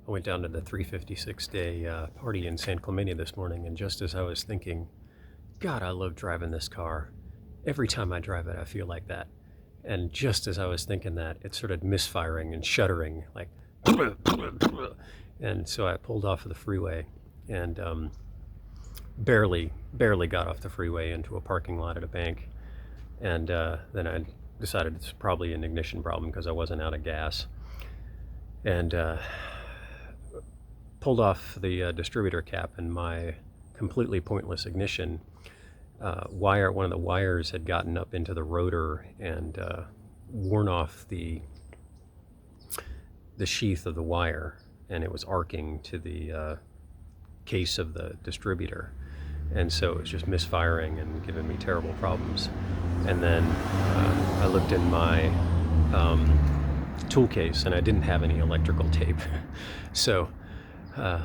I went down to the 356-day party in San Clemente this morning, and just as I was thinking, God, I love driving this car. Every time I drive it, I feel like that. And just as I was thinking that, it started misfiring and shuddering, like, and so I pulled off of the freeway and barely got off the freeway into a parking lot at a bank. And then I decided it's probably an ignition problem because I wasn't out of gas. And pulled off the distributor cap, and my completely pointless ignition one of the wires had gotten up into the rotor and worn off the sheath of the wire, and it was arcing to the case of the distributor. And so it was just misfiring and giving me terrible problems. And then I looked in my tool case, and I didn't have any electrical tape. So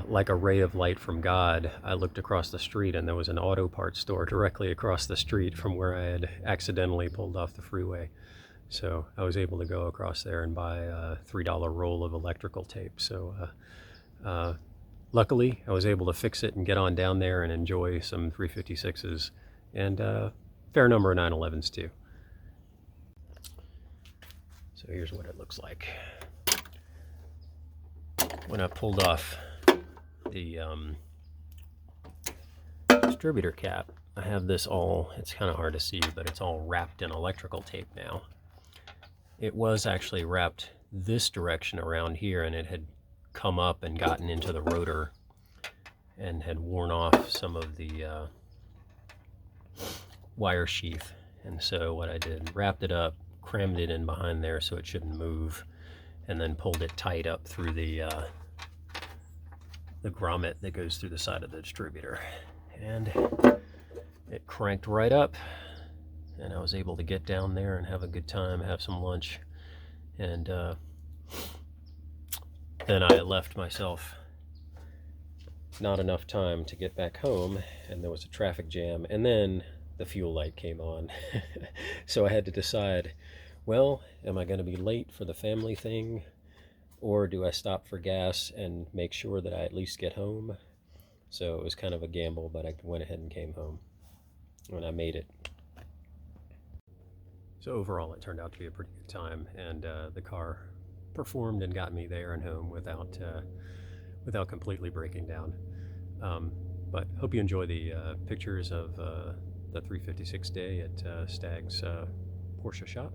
like a ray of light from God, I looked across the street, and there was an auto parts store directly across the street from where I had accidentally pulled off the freeway. So I was able to go across there and buy a $3 roll of electrical tape. So luckily, I was able to fix it and get on down there and enjoy some 356s and a fair number of 911s too. So here's what it looks like. When I pulled off the distributor cap, I have this all, it's kind of hard to see, but it's all wrapped in electrical tape now. It was actually wrapped this direction around here, and it had come up and gotten into the rotor and had worn off some of the wire sheath. And so what I did, wrapped it up, crammed it in behind there so it shouldn't move, and then pulled it tight up through the grommet that goes through the side of the distributor. And it cranked right up, and I was able to get down there and have a good time, have some lunch. And then I left myself not enough time to get back home, and there was a traffic jam, and then the fuel light came on. So I had to decide, well, am I going to be late for the family thing, or do I stop for gas and make sure that I at least get home? So it was kind of a gamble, but I went ahead and came home, and I made it. So overall, it turned out to be a pretty good time, and the car performed and got me there and home without completely breaking down. But hope you enjoy the pictures of the 356 day at Staggs Porsche shop.